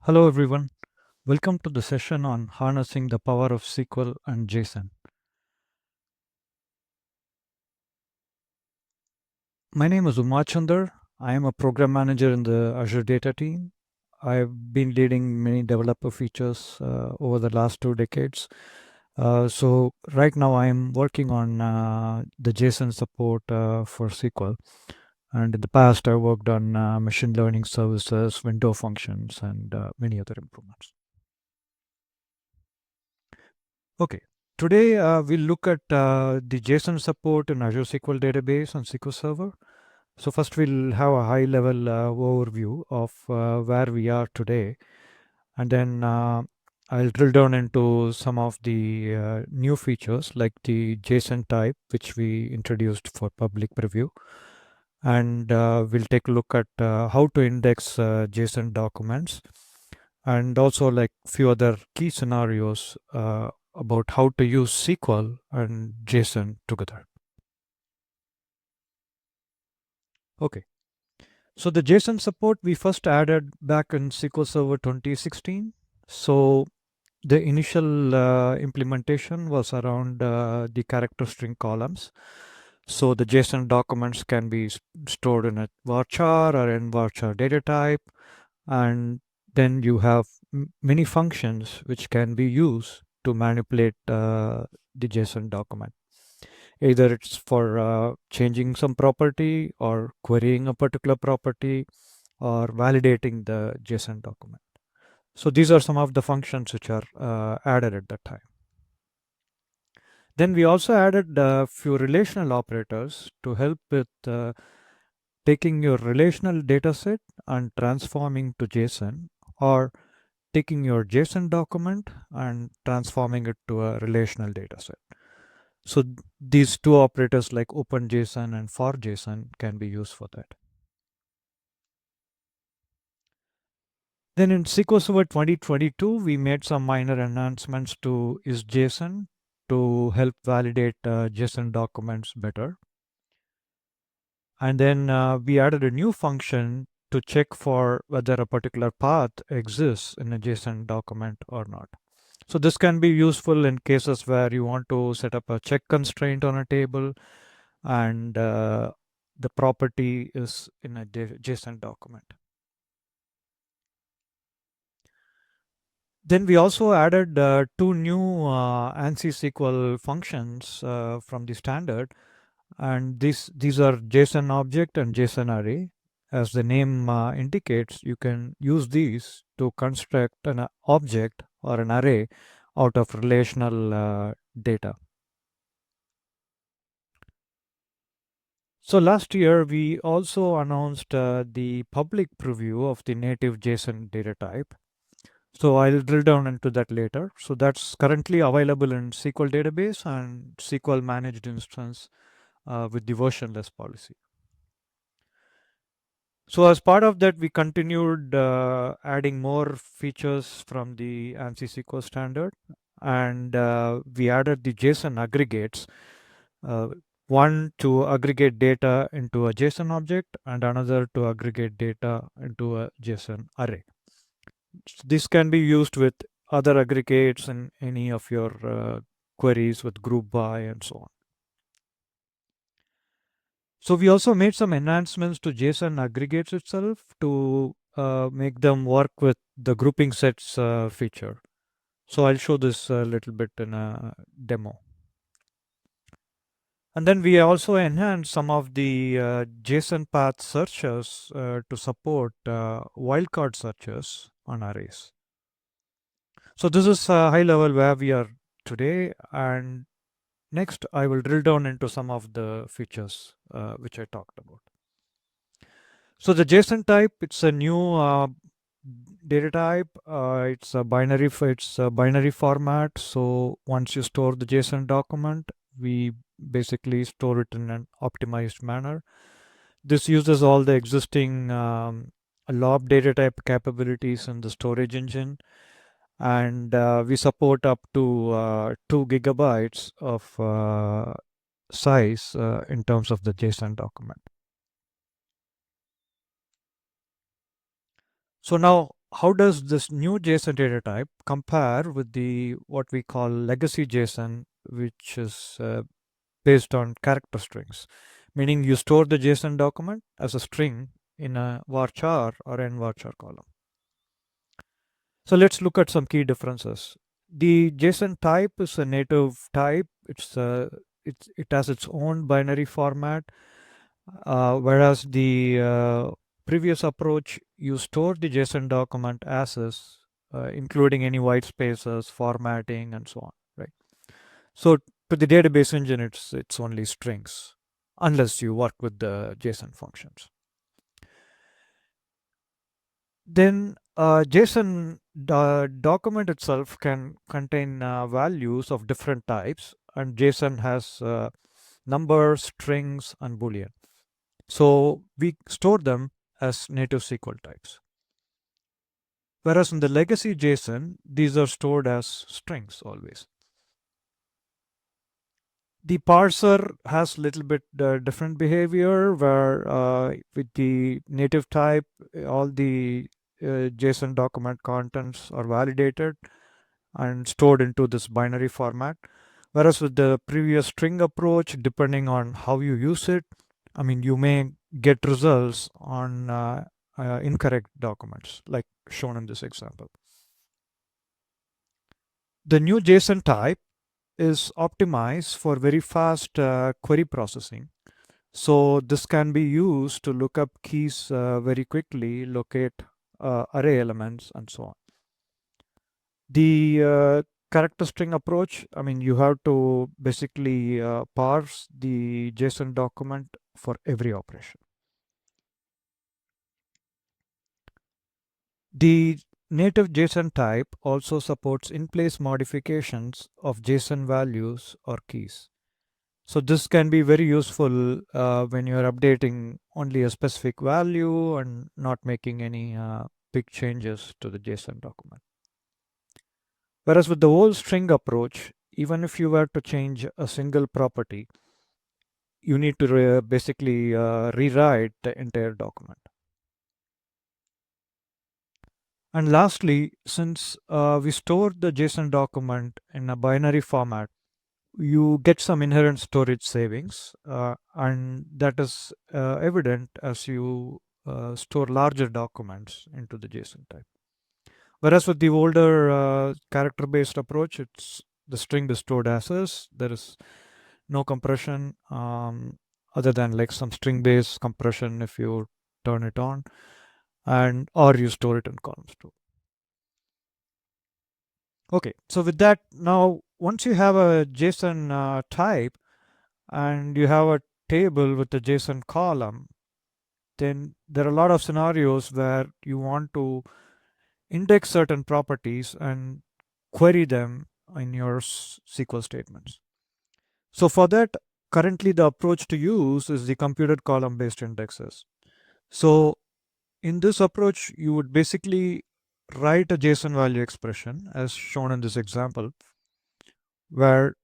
Hello everyone, welcome to the session on harnessing the power of SQL and JSON. My name is Umachandar. I am a program manager in the Azure data team. I've been leading many developer features over the last 2 decades. So right now I am working on the JSON support for SQL. And in the past I worked on machine learning services, window functions, and many other improvements. Okay, today we'll look at the JSON support in Azure SQL Database and SQL Server. So first we'll have a high-level overview of where we are today, and then I'll drill down into some of the new features like the JSON type, which we introduced for public preview, and we'll take a look at how to index JSON documents, and also like few other key scenarios about how to use SQL and JSON together. Okay, so the JSON support we first added back in SQL Server 2016. So the initial implementation was around the character string columns. So the JSON documents can be stored in a varchar or in varchar data type, and then you have many functions which can be used to manipulate the JSON document. Either it's for changing some property or querying a particular property or validating the JSON document. So these are some of the functions which are added at that time. Then we also added a few relational operators to help with taking your relational data set and transforming to JSON, or taking your JSON document and transforming it to a relational data set. So these two operators like OpenJSON and ForJSON can be used for that. Then in SQL Server 2022, we made some minor enhancements to isJSON to help validate JSON documents better. And then we added a new function to check for whether a particular path exists in a JSON document or not. So this can be useful in cases where you want to set up a check constraint on a table and the property is in a JSON document. Then we also added two new ANSI SQL functions from the standard, and these are JSON object and JSON array. As the name indicates, you can use these to construct an object or an array out of relational data. So last year we also announced the public preview of the native JSON data type. So I'll drill down into that later. So that's currently available in SQL database and SQL managed instance with the versionless policy. So as part of that, we continued adding more features from the ANSI SQL standard, and we added the JSON aggregates. One to aggregate data into a JSON object and another to aggregate data into a JSON array. This can be used with other aggregates in any of your queries with group by and so on. So we also made some enhancements to JSON aggregates itself to make them work with the grouping sets feature. So I'll show this a little bit in a demo. And then we also enhanced some of the JSON path searches to support wildcard searches on arrays. So this is a high level where we are today, and next I will drill down into some of the features which I talked about. So the JSON type, it's a new data type. It's a binary format. So once you store the JSON document, we basically store it in an optimized manner. This uses all the existing LOB data type capabilities in the storage engine, and we support up to 2 gigabytes of size in terms of the JSON document. So now how does this new JSON data type compare with the what we call legacy JSON, which is based on character strings, meaning you store the JSON document as a string in a varchar or n varchar column. So let's look at some key differences. The JSON type is a native type. It has its own binary format, whereas the previous approach, you store the JSON document as is, including any white spaces, formatting, and so on. Right. So to the database engine, it's only strings, unless you work with the JSON functions. Then JSON document itself can contain values of different types, and JSON has numbers, strings, and Boolean. So we store them as native SQL types. Whereas in the legacy JSON, these are stored as strings always. The parser has a little bit different behavior, where with the native type, all the JSON document contents are validated and stored into this binary format. Whereas with the previous string approach, depending on how you use it, I mean, you may get results on incorrect documents, like shown in this example. The new JSON type is optimized for very fast query processing. So this can be used to look up keys very quickly, locate array elements, and so on. The character string approach, I mean, you have to basically parse the JSON document for every operation. The native JSON type also supports in-place modifications of JSON values or keys. So this can be very useful when you're updating only a specific value and not making any big changes to the JSON document. Whereas with the old string approach, even if you were to change a single property, you need to basically rewrite the entire document. And lastly, since we store the JSON document in a binary format, you get some inherent storage savings, and that is evident as you store larger documents into the JSON type. Whereas with the older character-based approach, it's the string is stored as is. There is no compression other than like some string-based compression if you turn it on, and or you store it in columns too. Okay, so with that, now once you have a JSON type and you have a table with a JSON column, then there are a lot of scenarios where you want to index certain properties and query them in your SQL statements. So for that, currently the approach to use is the computed column based indexes. So in this approach, you would basically write a JSON value expression as shown in this example, where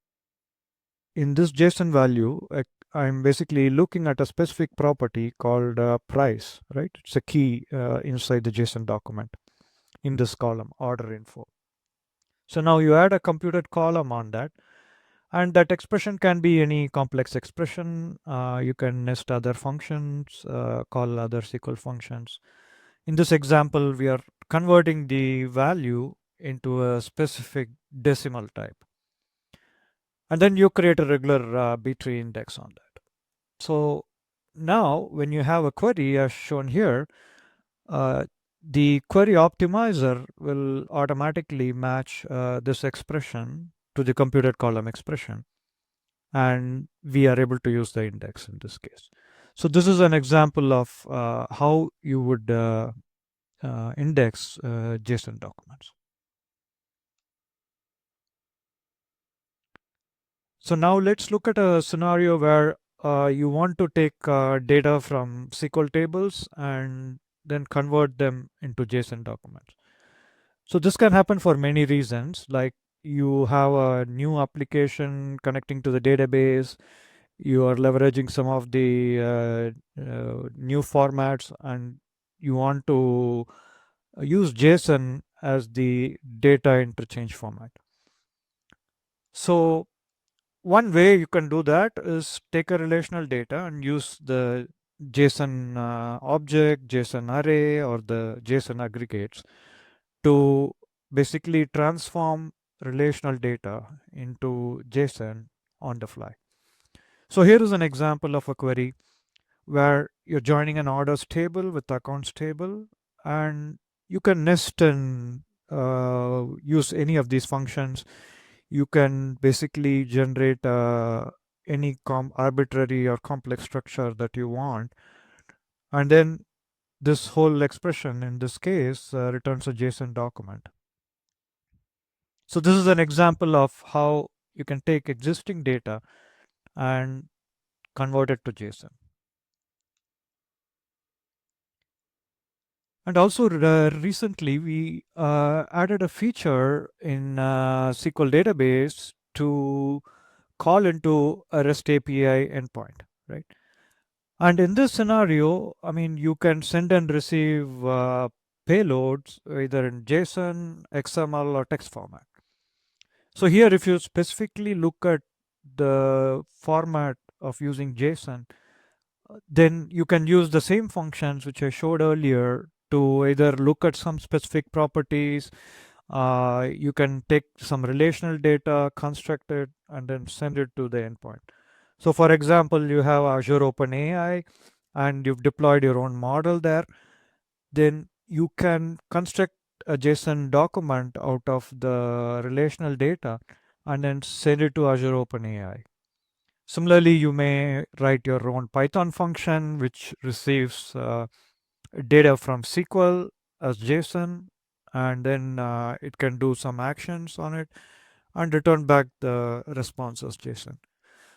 in this JSON value, I'm basically looking at a specific property called price, right? It's a key inside the JSON document in this column, order info. So now you add a computed column on that, and that expression can be any complex expression. You can nest other functions, call other SQL functions. In this example, we are converting the value into a specific decimal type. And then you create a regular B-tree index on that. So now when you have a query as shown here, the query optimizer will automatically match this expression to the computed column expression. And we are able to use the index in this case. So this is an example of how you would index JSON documents. So now let's look at a scenario where you want to take data from SQL tables and then convert them into JSON documents. So this can happen for many reasons, like you have a new application connecting to the database, you are leveraging some of the new formats, and you want to use JSON as the data interchange format. So one way you can do that is take a relational data and use the JSON object, JSON array, or the JSON aggregates to basically transform relational data into JSON on the fly. So here is an example of a query where you're joining an orders table with accounts table, and you can nest and use any of these functions. You can basically generate any arbitrary or complex structure that you want, and then this whole expression in this case returns a JSON document. So this is an example of how you can take existing data and convert it to JSON. And also recently we added a feature in SQL database to call into a REST API endpoint, right? And in this scenario, I mean, you can send and receive payloads either in JSON, XML, or text format. So here, if you specifically look at the format of using JSON, then you can use the same functions which I showed earlier to either look at some specific properties. You can take some relational data, construct it, and then send it to the endpoint. So for example, you have Azure OpenAI and you've deployed your own model there, then you can construct a JSON document out of the relational data and then send it to Azure OpenAI. Similarly, you may write your own Python function which receives data from SQL as JSON, and then it can do some actions on it and return back the response as JSON.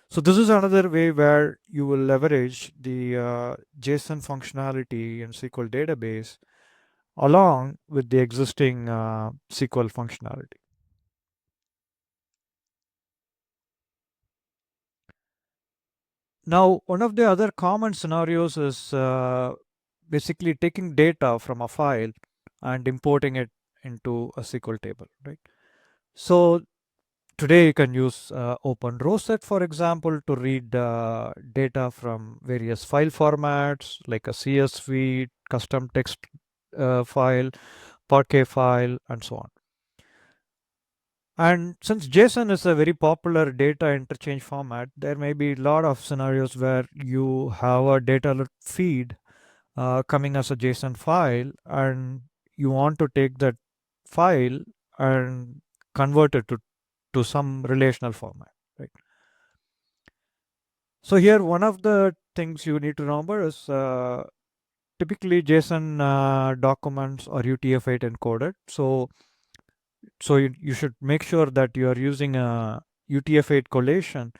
So this is another way where you will leverage the JSON functionality in SQL database along with the existing SQL functionality. Now, one of the other common scenarios is basically taking data from a file and importing it into a SQL table, right? So today you can use Open Rosette, for example, to read data from various file formats like a CSV, custom text file, Parquet file, and so on. And since JSON is a very popular data interchange format, there may be a lot of scenarios where you have a data feed coming as a JSON file, and you want to take that file and convert it to some relational format, right? So here, one of the things you need to remember is typically JSON documents are UTF-8 encoded. So you should make sure that you are using a UTF-8 collation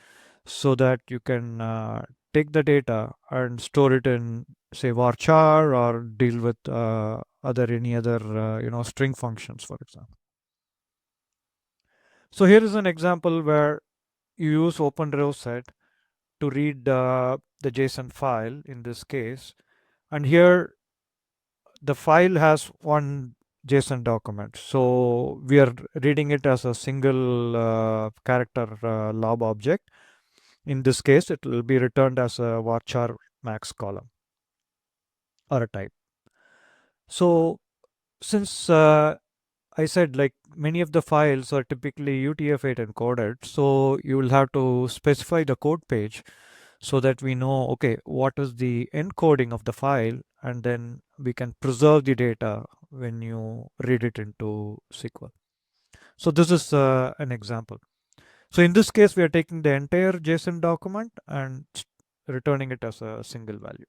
so that you can take the data and store it in, say, varchar, or deal with any other string functions, for example. So here is an example where you use OpenRowSet to read the JSON file in this case, and here the file has one JSON document. So we are reading it as a single character lob object. In this case, it will be returned as a varchar max column or a type. So since I said like many of the files are typically UTF-8 encoded, so you will have to specify the code page so that we know, okay, what is the encoding of the file, and then we can preserve the data when you read it into SQL. So this is an example. So in this case, we are taking the entire JSON document and returning it as a single value.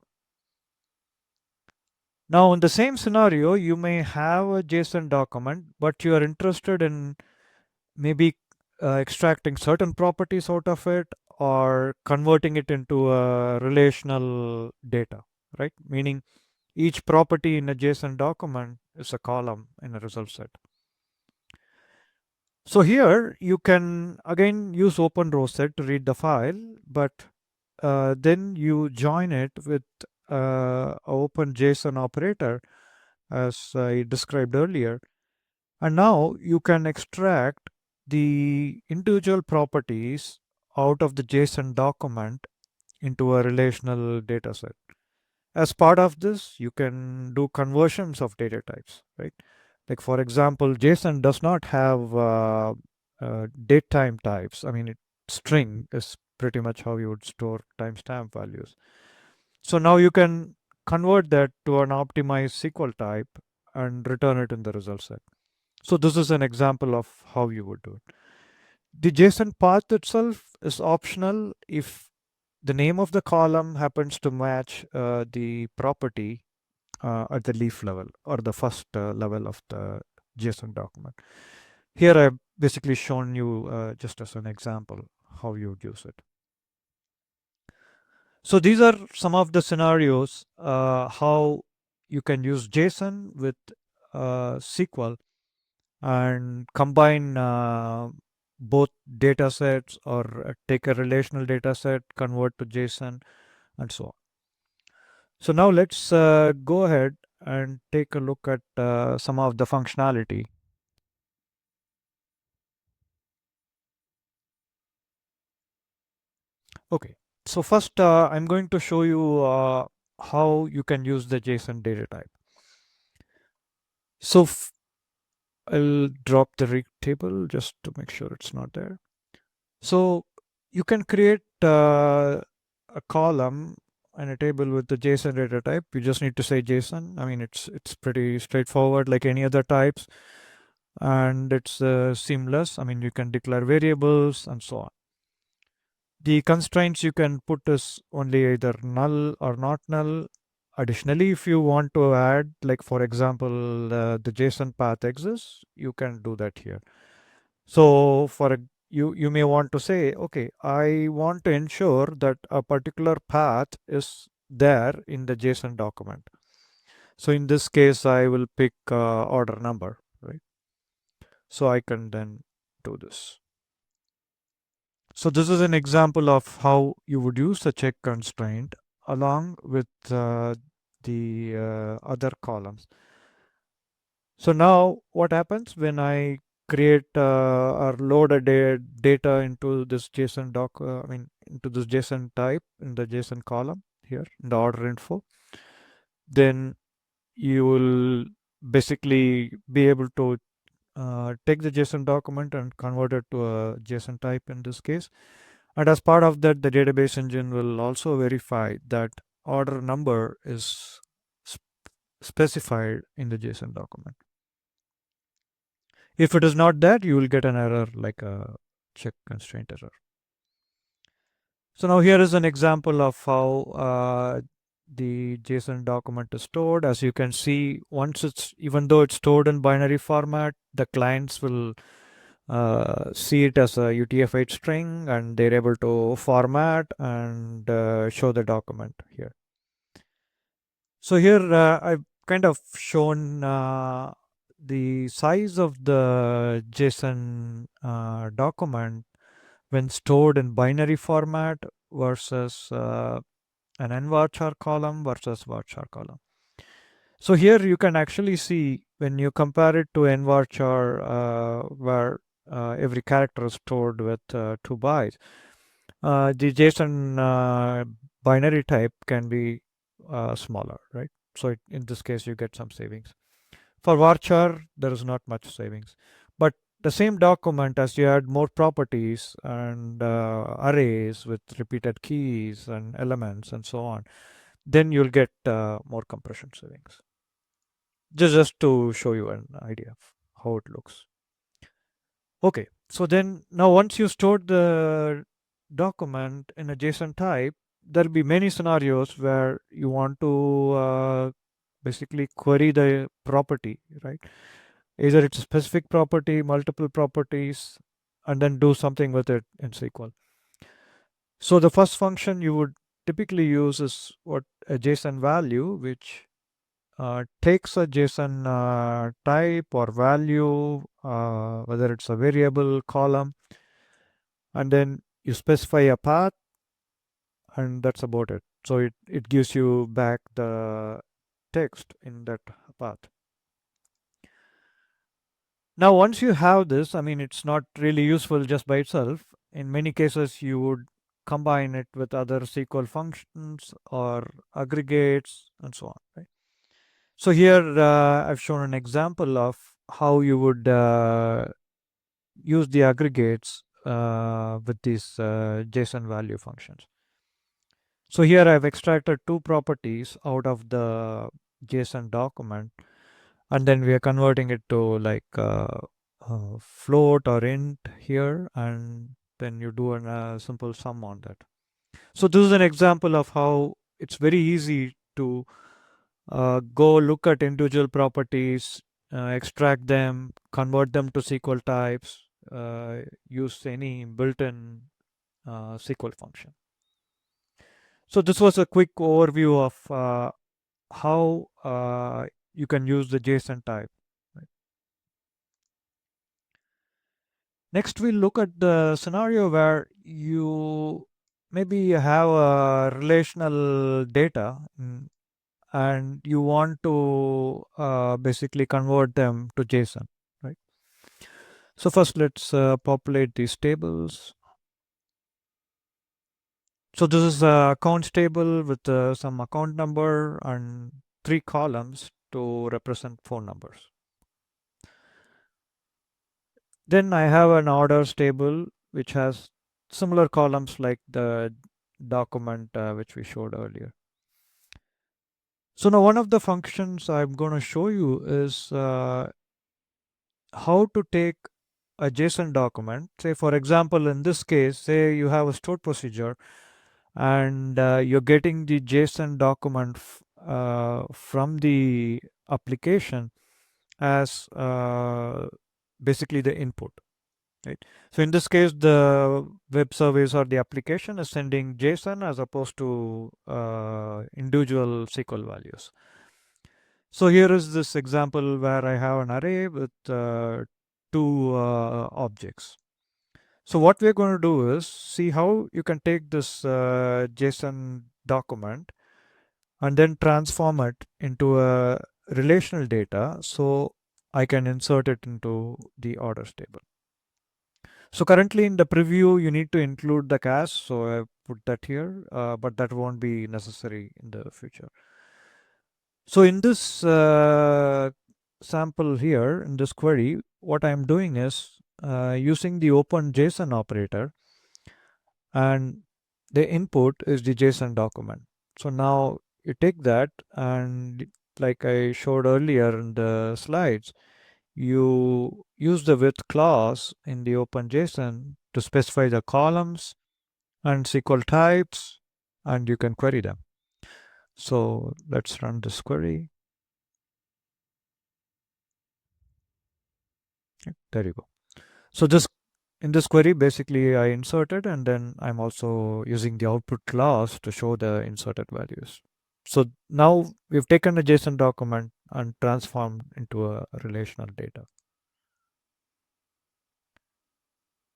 Now, in the same scenario, you may have a JSON document, but you are interested in maybe extracting certain properties out of it or converting it into a relational data, right? Meaning each property in a JSON document is a column in a result set. So here you can again use OpenRowSet to read the file, but then you join it with a open JSON operator, as I described earlier. And now you can extract the individual properties out of the JSON document into a relational data set. As part of this, you can do conversions of data types, right? Like for example, JSON does not have datetime types. I mean, string is pretty much how you would store timestamp values. So now you can convert that to an optimized SQL type and return it in the result set. So this is an example of how you would do it. The JSON path itself is optional if the name of the column happens to match the property at the leaf level or the first level of the JSON document. Here I've basically shown you just as an example how you would use it. So these are some of the scenarios how you can use JSON with SQL and combine both data sets or take a relational data set, convert to JSON, and so on. So now let's go ahead and take a look at some of the functionality. Okay, so first I'm going to show you how you can use the JSON data type. So I'll drop the rig table just to make sure it's not there. So you can create a column and a table with the JSON data type. You just need to say JSON. I mean, it's pretty straightforward like any other types, and it's seamless. I mean, you can declare variables and so on. The constraints you can put is only either null or not null. Additionally, if you want to add, like for example, the JSON path exists, you can do that here. So for you may want to say, okay, I want to ensure that a particular path is there in the JSON document. So in this case, I will pick order number, right? So I can then do this. So this is an example of how you would use the check constraint along with the other columns. So now what happens when I create or load a data into this JSON I mean, into this JSON type in the JSON column here in the order info, then you will basically be able to take the JSON document and convert it to a JSON type in this case. And as part of that, the database engine will also verify that order number is specified in the JSON document. If it is not that, you will get an error like a check constraint error. So now here is an example of how the JSON document is stored. As you can see, once even though it's stored in binary format, the clients will see it as a UTF-8 string, and they're able to format and show the document here. So here I've kind of shown the size of the JSON document when stored in binary format versus an nvarchar column versus varchar column. So here you can actually see when you compare it to nvarchar where every character is stored with 2 bytes, the JSON binary type can be smaller, right? So in this case, you get some savings. For varchar, there is not much savings. But the same document, as you add more properties and arrays with repeated keys and elements and so on, then you'll get more compression savings. Just to show you an idea of how it looks. Okay, so then now once you store the document in a JSON type, there'll be many scenarios where you want to basically query the property, right? Either it's a specific property, multiple properties, and then do something with it in SQL. So the first function you would typically use is what a JSON value, which takes a JSON type or value, whether it's a variable, column, and then you specify a path, and that's about it. So it gives you back the text in that path. Now, once you have this, I mean, it's not really useful just by itself. In many cases, you would combine it with other SQL functions or aggregates and so on, right? So here I've shown an example of how you would use the aggregates with these JSON value functions. So here I've extracted two properties out of the JSON document, and then we are converting it to like float or int here, and then you do a simple sum on that. So this is an example of how it's very easy to go look at individual properties, extract them, convert them to SQL types, use any built-in SQL function. So this was a quick overview of how you can use the JSON type. Right? Next, we'll look at the scenario where you maybe have a relational data and you want to basically convert them to JSON, right? So first, let's populate these tables. So this is a accounts table with some account number and 3 columns to represent phone numbers. Then I have an orders table which has similar columns like the document which we showed earlier. So now one of the functions I'm going to show you is how to take a JSON document. Say, for example, in this case, say you have a stored procedure and you're getting the JSON document from the application as basically the input, right? So in this case, the web service or the application is sending JSON as opposed to individual SQL values. So here is this example where I have an array with two objects. So what we're going to do is see how you can take this JSON document and then transform it into a relational data so I can insert it into the orders table. So currently in the preview, you need to include the cache. So I put that here, but that won't be necessary in the future. So in this sample here, in this query, what I'm doing is using the open JSON operator, and the input is the JSON document. So now you take that, and like I showed earlier in the slides, you use the with clause in the open JSON to specify the columns and SQL types, and you can query them. So let's run this query. There you go. So this in this query, basically I inserted, and then I'm also using the output class to show the inserted values. So now we've taken a JSON document and transformed into a relational data.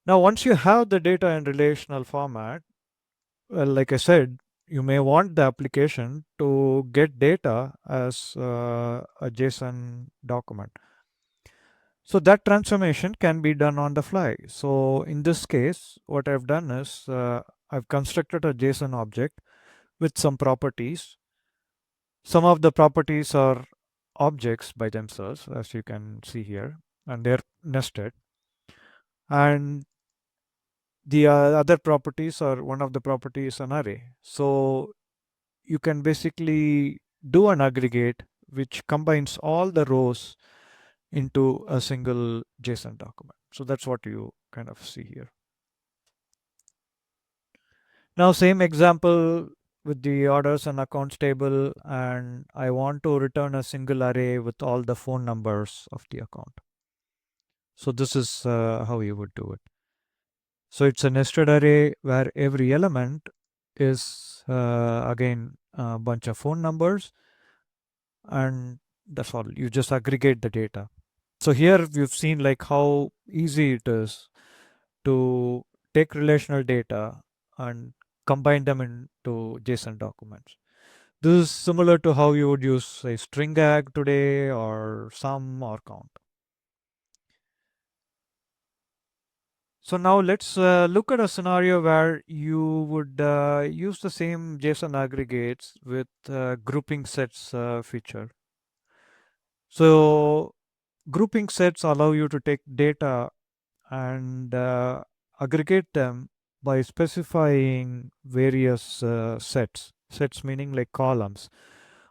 Now, once you have the data in relational format, well, like I said, you may want the application to get data as a JSON document. So that transformation can be done on the fly. So in this case, what I've done is I've constructed a JSON object with some properties. Some of the properties are objects by themselves, as you can see here, and they're nested. And the other properties are one of the properties an array. So you can basically do an aggregate which combines all the rows into a single JSON document. So that's what you kind of see here. Now, same example with the orders and accounts table, and I want to return a single array with all the phone numbers of the account. So this is how you would do it. So it's a nested array where every element is again a bunch of phone numbers, and that's all. You just aggregate the data. So here we've seen like how easy it is to take relational data and combine them into JSON documents. This is similar to how you would use a string ag today or sum or count. So now let's look at a scenario where you would use the same JSON aggregates with grouping sets feature. So grouping sets allow you to take data and aggregate them by specifying various sets meaning like columns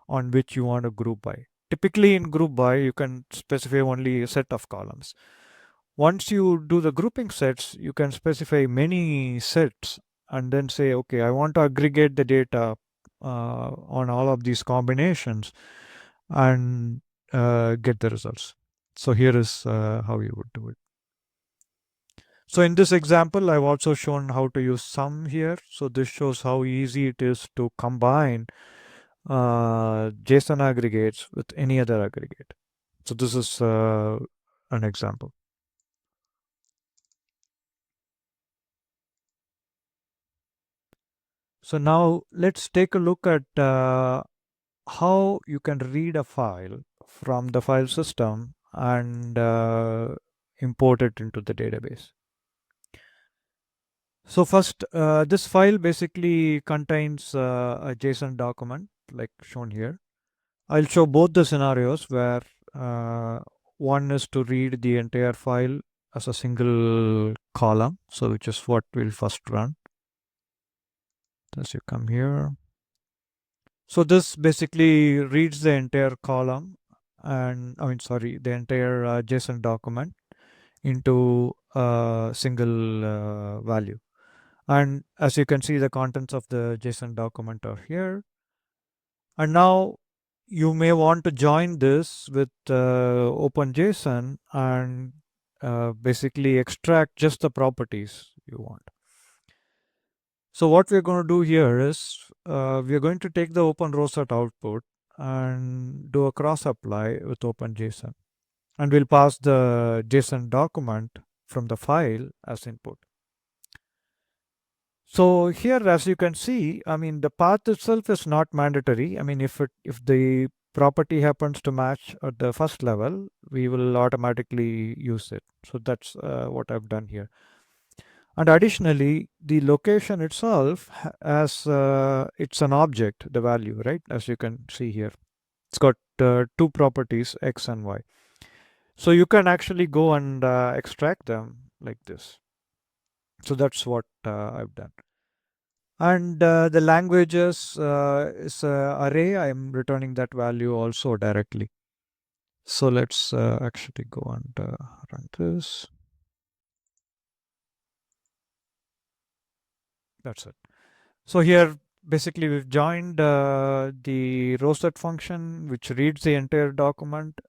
on which you want to group by. Typically in group by, you can specify only a set of columns. Once you do the grouping sets, you can specify many sets and then say, okay, I want to aggregate the data on all of these combinations and get the results. So here is how you would do it. So in this example, I've also shown how to use sum here. So this shows how easy it is to combine JSON aggregates with any other aggregate. So this is an example. So now let's take a look at how you can read a file from the file system and import it into the database. So first, this file basically contains a JSON document like shown here. I'll show both the scenarios where uh, one is to read the entire file as a single column, so which is what we'll first run. As you come here. So this basically reads the entire column and the entire JSON document into a single value. And as you can see, the contents of the JSON document are here. And now you may want to join this with OpenJSON and basically extract just the properties you want. So what we're going to do here is we're going to take the open row set output and do a cross apply with OpenJSON. And we'll pass the JSON document from the file as input. So here, as you can see, the path itself is not mandatory. If the property happens to match at the first level, we will automatically use it. So that's what I've done here. And additionally, the location itself as it's an object, the value, right? As you can see here, it's got two properties, X and Y. So you can actually go and extract them like this. So that's what I've done. And the languages is array. I'm returning that value also directly. So let's actually go and run this. That's it. So here, basically, we've joined the rowset function, which reads the entire document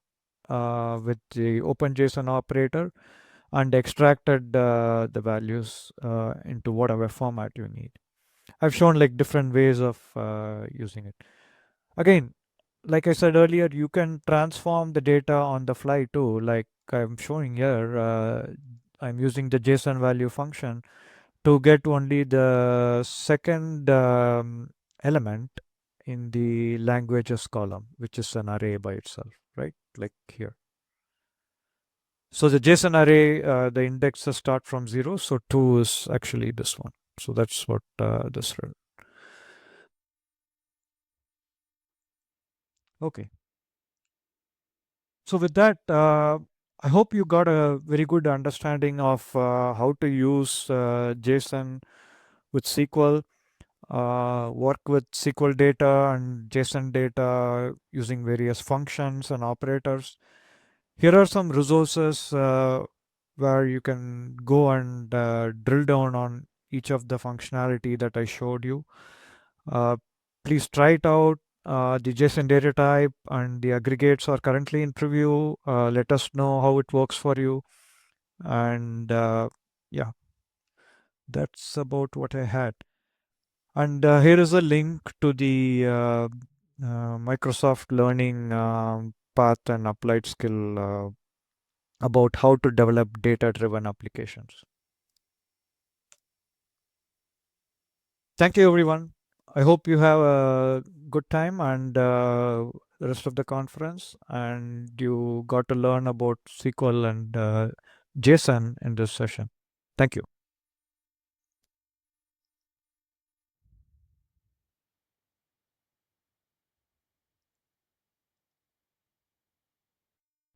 with the OpenJSON operator and extracted the values into whatever format you need. I've shown like different ways of using it. Again, like I said earlier, you can transform the data on the fly too. Like I'm showing here, I'm using the JSON value function to get only the second element in the languages column, which is an array by itself, right? Like here. So the JSON array, the indexes start from 0. So 2 is actually this one. So that's what this. Okay. So with that, I hope you got a very good understanding of how to use JSON with SQL, work with SQL data and JSON data using various functions and operators. Here are some resources where you can go and drill down on each of the functionality that I showed you. Uh, Please try it out. The JSON data type and the aggregates are currently in preview. Let us know how it works for you. And yeah, that's about what I had. And here is a link to the Microsoft Learning path and applied skill about how to develop data-driven applications. Thank you, everyone. I hope you have a good time and the rest of the conference, and you got to learn about SQL and JSON in this session. Thank you.